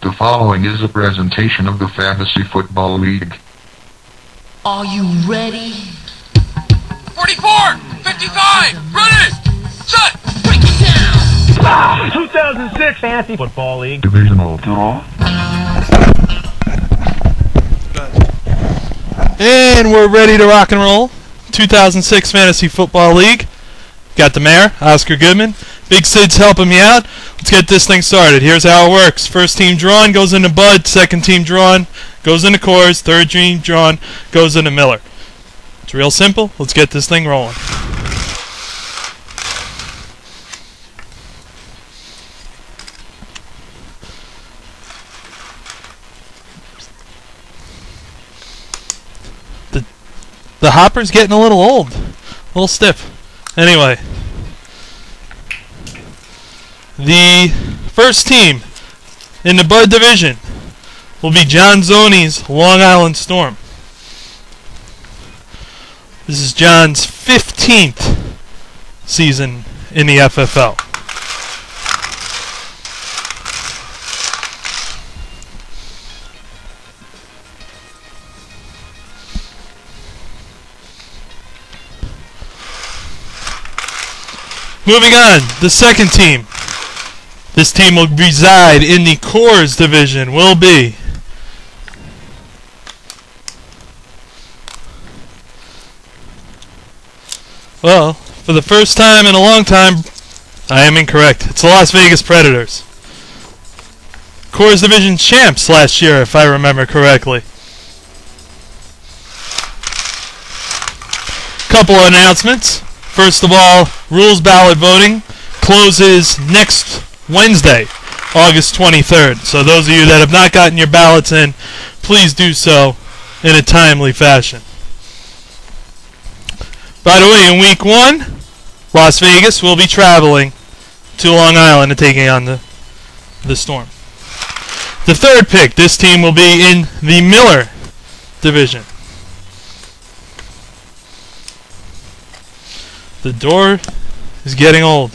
The following is a presentation of the Fantasy Football League. Are you ready? 44! 55! Ready! Set! Break it down! 2006 Fantasy Football League Divisional Draw. And we're ready to rock and roll. 2006 Fantasy Football League. Got the mayor, Oscar Goodman. Big Sid's helping me out. Let's get this thing started. Here's how it works. First team drawn goes into Bud. Second team drawn goes into Coors. Third team drawn goes into Miller. It's real simple. Let's get this thing rolling. The hopper's getting a little old. A little stiff. Anyway. The first team in the Bud Division will be John Zoni's Long Island Storm. This is John's 15th season in the FFL. Moving on, the second team. This team will reside in the Coors Division, will be well, for the first time in a long time, I am incorrect. It's the Las Vegas Predators. Coors Division champs last year, if I remember correctly. Couple of announcements. First of all, rules ballot voting closes next Wednesday, August 23rd. So those of you that have not gotten your ballots in, please do so in a timely fashion. By the way, in week 1, Las Vegas will be traveling to Long Island and taking on the Storm. The third pick, this team will be in the Miller Division. The door is getting old.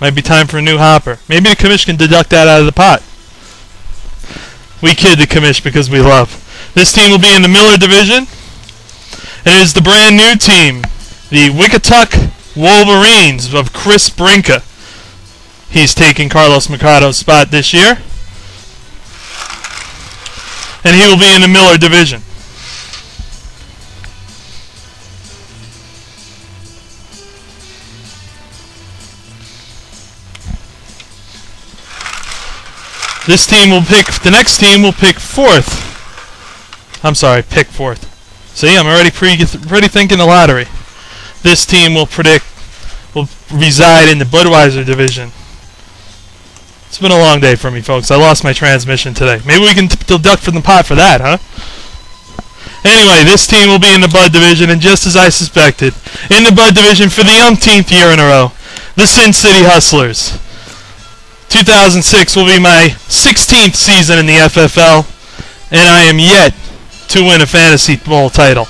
Might be time for a new hopper. Maybe the commish can deduct that out of the pot. We kid the commish because we love. This team will be in the Miller Division. And it is the brand new team, the Wickatuck Wolverines of Chris Brinka. He's taking Carlos Mercado's spot this year. And he will be in the Miller Division. This team will pick, the next team will pick fourth. I'm sorry, pick fourth. See, I'm already thinking the lottery. This team will reside in the Budweiser Division. It's been a long day for me, folks. I lost my transmission today. Maybe we can deduct from the pot for that, huh? Anyway, this team will be in the Bud Division, and just as I suspected, in the Bud Division for the umpteenth year in a row, the Sin City Hustlers. 2006 will be my 16th season in the FFL, and I am yet to win a fantasy bowl title.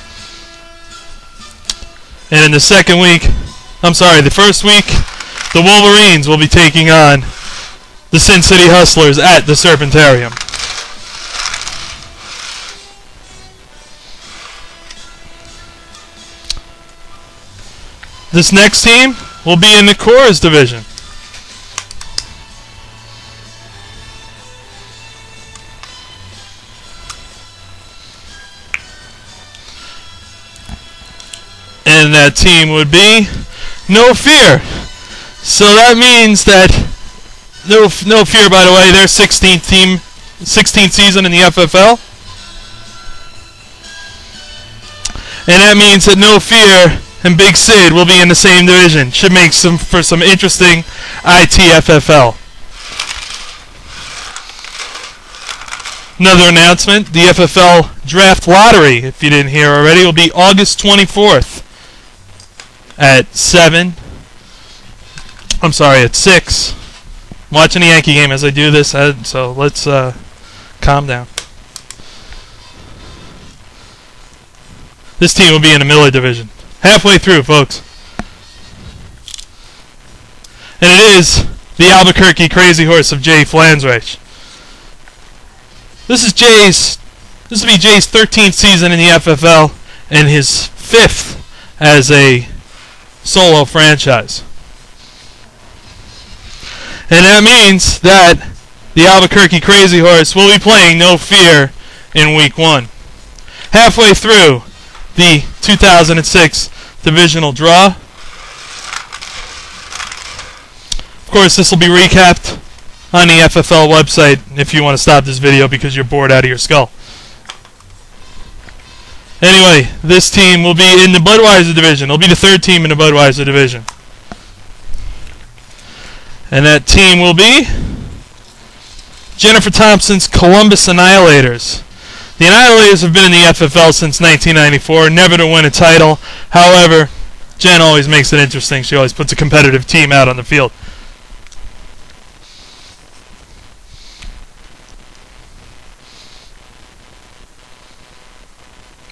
And in the first week, the Wolverines will be taking on the Sin City Hustlers at the Serpentarium. This next team will be in the Coors Division. And that team would be No Fear. So that means that No Fear, by the way, their 16th season in the FFL. And that means that No Fear and Big Sid will be in the same division. Should make for some interesting ITFFL. Another announcement, the FFL Draft Lottery, if you didn't hear already, will be August 24th. At 6. I'm watching the Yankee game as I do this, so let's calm down. This team will be in the Miller Division. Halfway through, folks. And it is the Albuquerque Crazy Horse of Jay Flansreich. This will be Jay's 13th season in the FFL and his 5th as a solo franchise. And that means that the Albuquerque Crazy Horse will be playing No Fear in Week 1. Halfway through the 2006 Divisional Draw. Of course, this will be recapped on the FFL website if you want to stop this video because you're bored out of your skull. Anyway, this team will be in the Budweiser division. It'll be the 3rd team in the Budweiser division. And that team will be Jennifer Thompson's Columbus Annihilators. The Annihilators have been in the FFL since 1994, never to win a title. However, Jen always makes it interesting. She always puts a competitive team out on the field.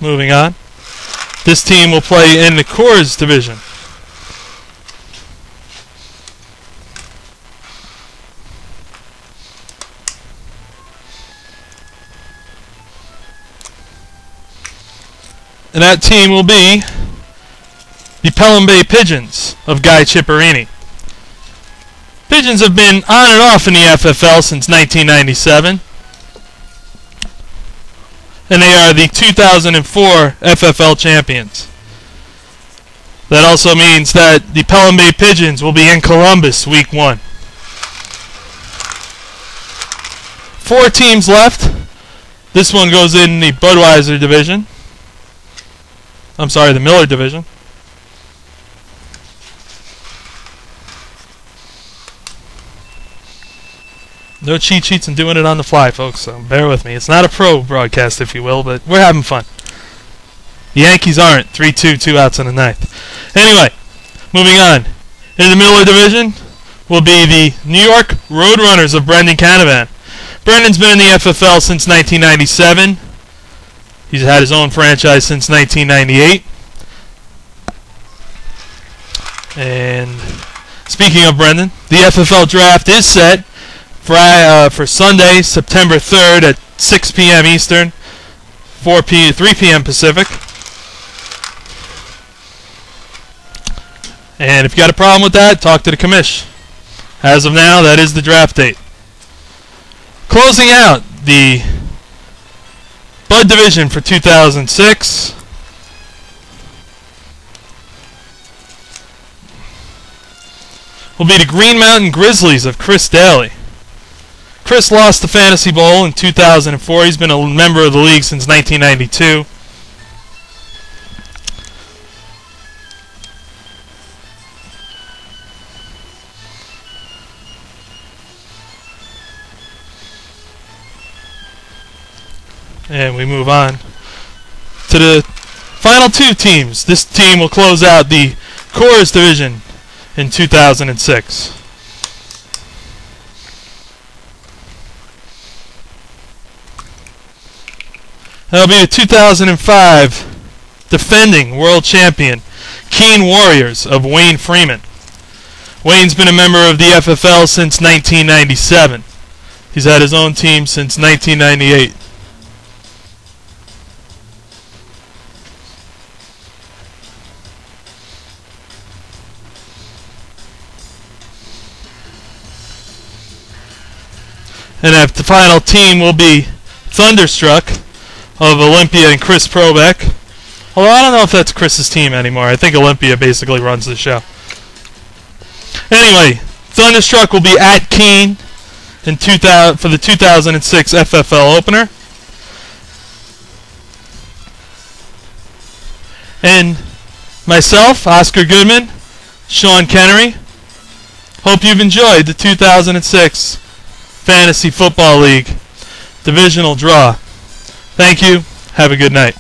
Moving on. This team will play in the Coors division. And that team will be the Pelham Bay Pigeons of Guy Chipperini. Pigeons have been on and off in the FFL since 1997. And they are the 2004 FFL champions. That also means that the Pelham Bay Pigeons will be in Columbus Week 1. 4 teams left. This one goes in the Budweiser division. I'm sorry, the Miller division. No cheat sheets and doing it on the fly, folks, so bear with me. It's not a pro broadcast, if you will, but we're having fun. The Yankees aren't. 3-2, 2 outs in the 9th. Anyway, moving on. In the Miller division will be the New York Roadrunners of Brendan Canavan. Brendan's been in the FFL since 1997. He's had his own franchise since 1998. And speaking of Brendan, the FFL draft is set for Sunday, September 3rd at 6 p.m. Eastern, 3 p.m. Pacific. And if you got a problem with that, talk to the commish. As of now, that is the draft date. Closing out the Bud Division for 2006. Will be the Green Mountain Grizzlies of Chris Daly. Chris lost the Fantasy Bowl in 2004. He's been a member of the league since 1992. And we move on to the final 2 teams. This team will close out the Coors division in 2006. That'll be the 2005 defending world champion Keene Warriors of Wayne Freeman. Wayne's been a member of the FFL since 1997. He's had his own team since 1998. And the final team will be Thunderstruck of Olympia and Chris Probeck. Although I don't know if that's Chris's team anymore. I think Olympia basically runs the show. Anyway, Thunderstruck will be at Keene in for the 2006 FFL opener. And myself, Oscar Goodman, Sean Kennery, hope you've enjoyed the 2006 Fantasy Football League Divisional Draw. Thank you. Have a good night.